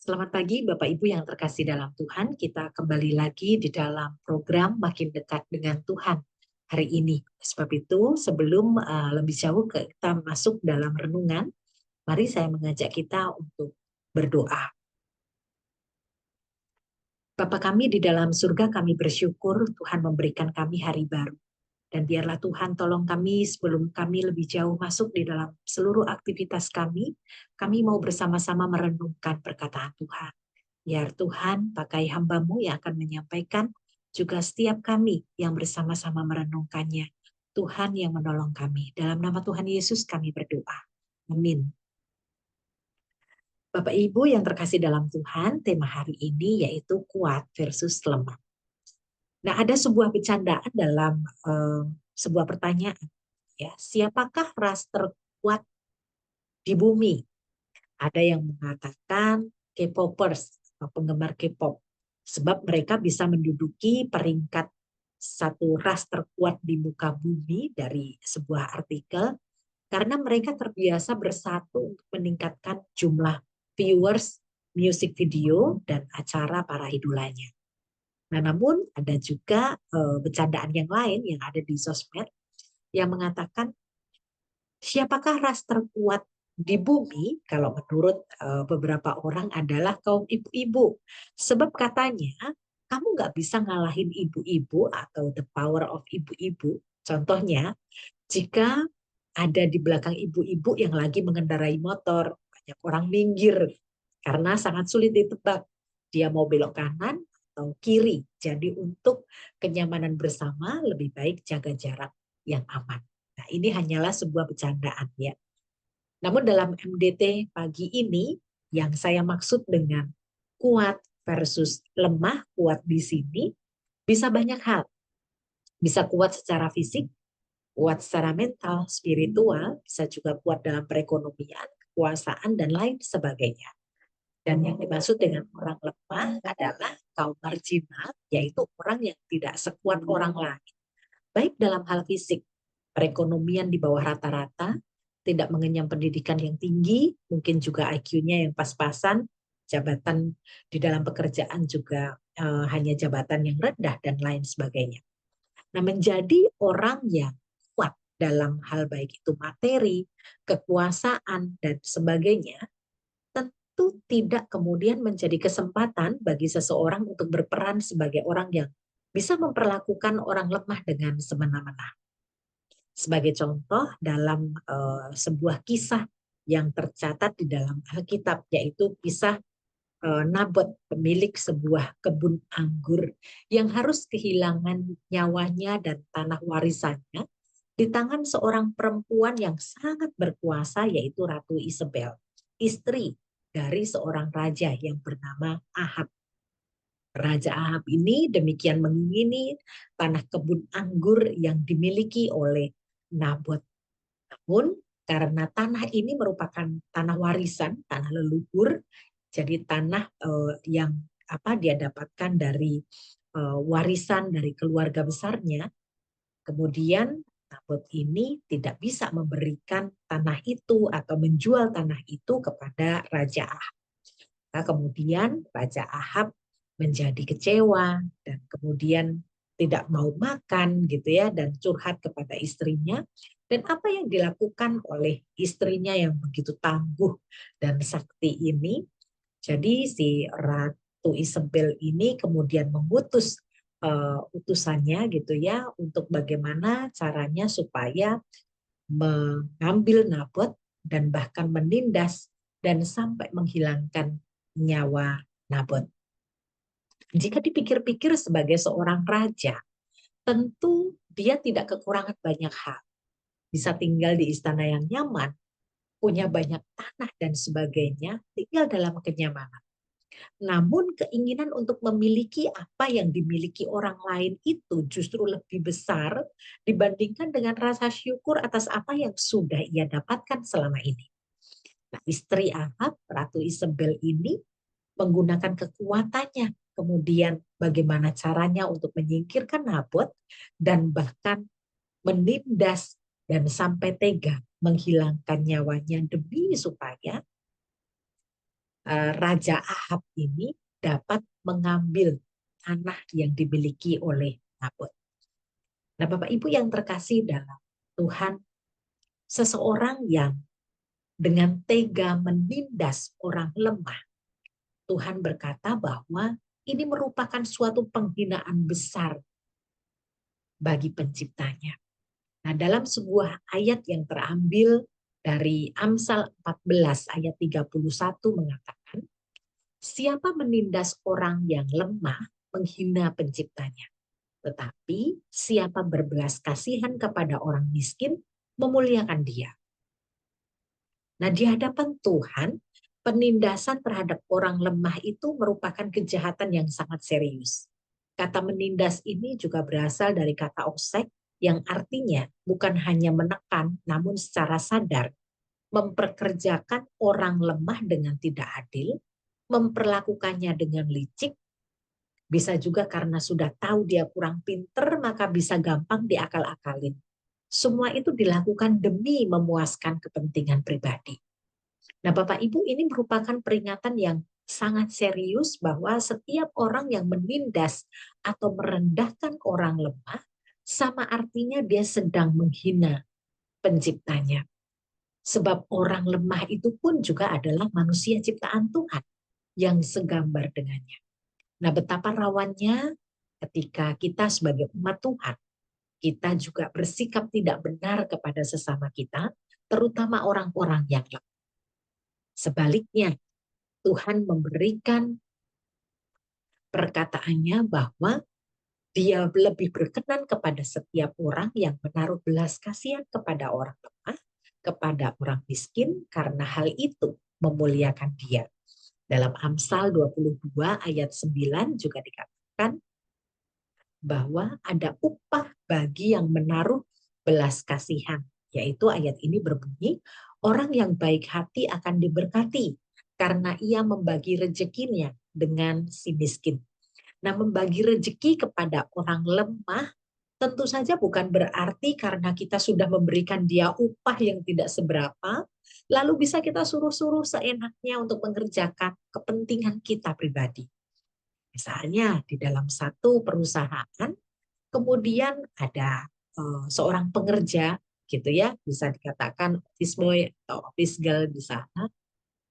Selamat pagi Bapak Ibu yang terkasih dalam Tuhan. Kita kembali lagi di dalam program Makin Dekat dengan Tuhan hari ini. Sebab itu sebelum lebih jauh kita masuk dalam renungan, mari saya mengajak kita untuk berdoa. Bapa kami di dalam surga, kami bersyukur Tuhan memberikan kami hari baru. Dan biarlah Tuhan tolong kami sebelum kami lebih jauh masuk di dalam seluruh aktivitas kami mau bersama-sama merenungkan perkataan Tuhan. Biar Tuhan pakai hamba-Mu yang akan menyampaikan, juga setiap kami yang bersama-sama merenungkannya. Tuhan yang menolong kami. Dalam nama Tuhan Yesus kami berdoa. Amin. Bapak Ibu yang terkasih dalam Tuhan, tema hari ini yaitu kuat versus lemah. Nah, ada sebuah bercandaan dalam sebuah pertanyaan. Ya, siapakah ras terkuat di bumi? Ada yang mengatakan K-popers atau penggemar K-pop. Sebab mereka bisa menduduki peringkat satu ras terkuat di muka bumi dari sebuah artikel karena mereka terbiasa bersatu untuk meningkatkan jumlah viewers music video dan acara para idolanya. Nah, namun ada juga bercandaan yang lain yang ada di sosmed yang mengatakan siapakah ras terkuat di bumi kalau menurut beberapa orang adalah kaum ibu-ibu. Sebab katanya kamu nggak bisa ngalahin ibu-ibu atau the power of ibu-ibu. Contohnya, jika ada di belakang ibu-ibu yang lagi mengendarai motor, banyak orang minggir karena sangat sulit ditebak. Dia mau belok kanan atau kiri. Jadi untuk kenyamanan bersama lebih baik jaga jarak yang aman. Nah, ini hanyalah sebuah bercandaan ya. Namun dalam MDT pagi ini yang saya maksud dengan kuat versus lemah, kuat di sini bisa banyak hal. Bisa kuat secara fisik, kuat secara mental, spiritual, bisa juga kuat dalam perekonomian, kekuasaan, dan lain sebagainya. Dan yang dimaksud dengan orang lemah adalah kaum marginal, yaitu orang yang tidak sekuat orang lain. Baik dalam hal fisik, perekonomian di bawah rata-rata, tidak mengenyam pendidikan yang tinggi, mungkin juga IQ-nya yang pas-pasan, jabatan di dalam pekerjaan juga hanya jabatan yang rendah, dan lain sebagainya. Nah, menjadi orang yang kuat dalam hal baik itu materi, kekuasaan, dan sebagainya, tentu tidak kemudian menjadi kesempatan bagi seseorang untuk berperan sebagai orang yang bisa memperlakukan orang lemah dengan semena-mena. Sebagai contoh dalam sebuah kisah yang tercatat di dalam Alkitab, yaitu kisah Nabot, pemilik sebuah kebun anggur yang harus kehilangan nyawanya dan tanah warisannya di tangan seorang perempuan yang sangat berkuasa, yaitu Ratu Isabel, istri dari seorang raja yang bernama Ahab. Raja Ahab ini demikian mengingini tanah kebun anggur yang dimiliki oleh Nabot. Namun karena tanah ini merupakan tanah warisan, tanah leluhur, jadi tanah yang dia dapatkan dari warisan dari keluarga besarnya, kemudian Nabot ini tidak bisa memberikan tanah itu atau menjual tanah itu kepada Raja Ahab. Nah, kemudian Raja Ahab menjadi kecewa dan kemudian tidak mau makan gitu ya dan curhat kepada istrinya. Dan apa yang dilakukan oleh istrinya yang begitu tangguh dan sakti ini, jadi si Ratu Isabel ini kemudian mengutus utusannya gitu ya untuk bagaimana caranya supaya mengambil Nabot dan bahkan menindas dan sampai menghilangkan nyawa Nabot. Jika dipikir-pikir sebagai seorang raja, tentu dia tidak kekurangan banyak hal. Bisa tinggal di istana yang nyaman, punya banyak tanah dan sebagainya, tinggal dalam kenyamanan. Namun keinginan untuk memiliki apa yang dimiliki orang lain itu justru lebih besar dibandingkan dengan rasa syukur atas apa yang sudah ia dapatkan selama ini. Nah, istri Ahab, Ratu Isabel ini menggunakan kekuatannya, kemudian bagaimana caranya untuk menyingkirkan Nabot dan bahkan menindas dan sampai tega menghilangkan nyawanya demi supaya Raja Ahab ini dapat mengambil tanah yang dimiliki oleh Nabot. Nah, Bapak Ibu yang terkasih dalam Tuhan, seseorang yang dengan tega menindas orang lemah, Tuhan berkata bahwa ini merupakan suatu penghinaan besar bagi penciptanya. Nah, dalam sebuah ayat yang terambil dari Amsal 14 ayat 31 mengatakan, siapa menindas orang yang lemah menghina penciptanya. Tetapi siapa berbelas kasihan kepada orang miskin memuliakan dia. Nah, di hadapan Tuhan, penindasan terhadap orang lemah itu merupakan kejahatan yang sangat serius. Kata menindas ini juga berasal dari kata osek yang artinya bukan hanya menekan, namun secara sadar memperkerjakan orang lemah dengan tidak adil, memperlakukannya dengan licik, bisa juga karena sudah tahu dia kurang pinter, maka bisa gampang diakal-akalin. Semua itu dilakukan demi memuaskan kepentingan pribadi. Nah, Bapak Ibu, ini merupakan peringatan yang sangat serius bahwa setiap orang yang menindas atau merendahkan orang lemah, sama artinya dia sedang menghina penciptanya. Sebab orang lemah itu pun juga adalah manusia ciptaan Tuhan yang segambar dengannya. Nah, betapa rawannya ketika kita sebagai umat Tuhan, kita juga bersikap tidak benar kepada sesama kita, terutama orang-orang yang lemah. Sebaliknya, Tuhan memberikan perkataannya bahwa dia lebih berkenan kepada setiap orang yang menaruh belas kasihan kepada orang lemah, kepada orang miskin, karena hal itu memuliakan dia. Dalam Amsal 22 ayat 9 juga dikatakan bahwa ada upah bagi yang menaruh belas kasihan. Yaitu ayat ini berbunyi, orang yang baik hati akan diberkati karena ia membagi rezekinya dengan si miskin. Nah, membagi rezeki kepada orang lemah tentu saja bukan berarti karena kita sudah memberikan dia upah yang tidak seberapa, lalu bisa kita suruh-suruh seenaknya untuk mengerjakan kepentingan kita pribadi. Misalnya di dalam satu perusahaan, kemudian ada seorang pengerja gitu ya, bisa dikatakan office boy atau office girl di sana.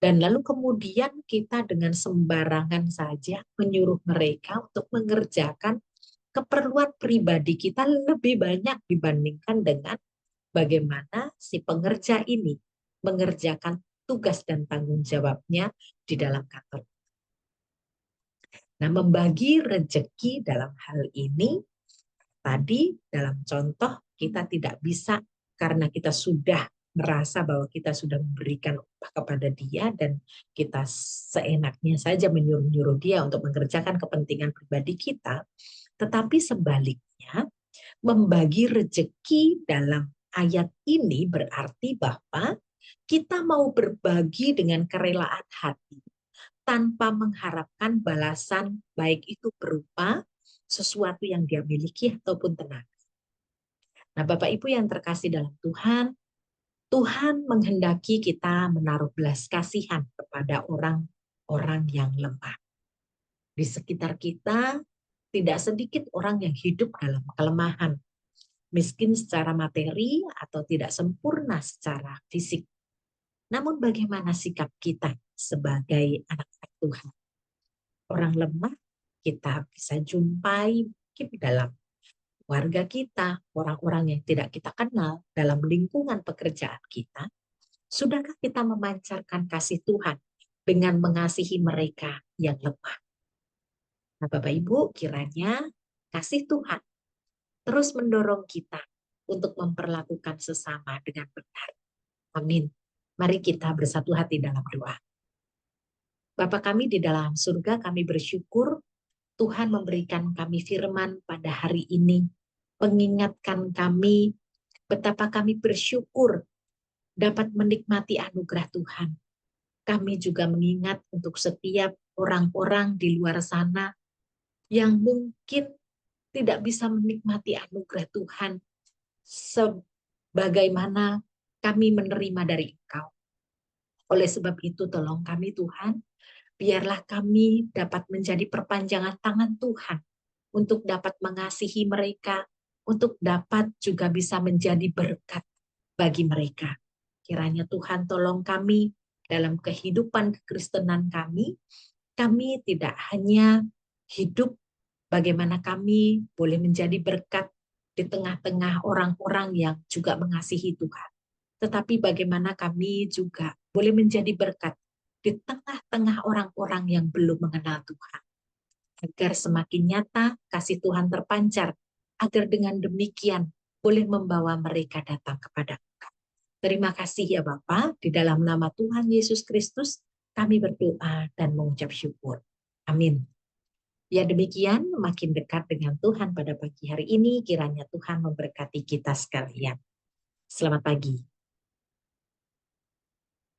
Dan lalu kemudian kita dengan sembarangan saja menyuruh mereka untuk mengerjakan keperluan pribadi kita lebih banyak dibandingkan dengan bagaimana si pengerja ini mengerjakan tugas dan tanggung jawabnya di dalam kantor. Nah, membagi rezeki dalam hal ini, tadi dalam contoh kita tidak bisa karena kita sudah merasa bahwa kita sudah memberikan upah kepada dia dan kita seenaknya saja menyuruh-nyuruh dia untuk mengerjakan kepentingan pribadi kita. Tetapi sebaliknya, membagi rezeki dalam ayat ini berarti bahwa kita mau berbagi dengan kerelaan hati tanpa mengharapkan balasan, baik itu berupa sesuatu yang dia miliki ataupun tenaga. Nah, Bapak Ibu yang terkasih dalam Tuhan, Tuhan menghendaki kita menaruh belas kasihan kepada orang-orang yang lemah. Di sekitar kita, tidak sedikit orang yang hidup dalam kelemahan, miskin secara materi atau tidak sempurna secara fisik. Namun bagaimana sikap kita sebagai anak-anak Tuhan? Orang lemah kita bisa jumpai mungkin dalam warga kita, orang-orang yang tidak kita kenal, dalam lingkungan pekerjaan kita. Sudahkah kita memancarkan kasih Tuhan dengan mengasihi mereka yang lemah? Nah, Bapak Ibu, kiranya kasih Tuhan terus mendorong kita untuk memperlakukan sesama dengan benar. Amin. Mari kita bersatu hati dalam doa. Bapa kami di dalam surga, kami bersyukur Tuhan memberikan kami firman pada hari ini, mengingatkan kami betapa kami bersyukur dapat menikmati anugerah Tuhan. Kami juga mengingat untuk setiap orang-orang di luar sana yang mungkin tidak bisa menikmati anugerah Tuhan sebagaimana kami menerima dari Engkau. Oleh sebab itu tolong kami Tuhan, biarlah kami dapat menjadi perpanjangan tangan Tuhan untuk dapat mengasihi mereka, untuk dapat juga bisa menjadi berkat bagi mereka. Kiranya Tuhan tolong kami dalam kehidupan kekristenan kami tidak hanya hidup bagaimana kami boleh menjadi berkat di tengah-tengah orang-orang yang juga mengasihi Tuhan, tetapi bagaimana kami juga boleh menjadi berkat di tengah-tengah orang-orang yang belum mengenal Tuhan, agar semakin nyata kasih Tuhan terpancar, agar dengan demikian boleh membawa mereka datang kepada Engkau. Terima kasih ya Bapa, di dalam nama Tuhan Yesus Kristus kami berdoa dan mengucap syukur. Amin. Ya demikian, makin dekat dengan Tuhan pada pagi hari ini, kiranya Tuhan memberkati kita sekalian. Selamat pagi.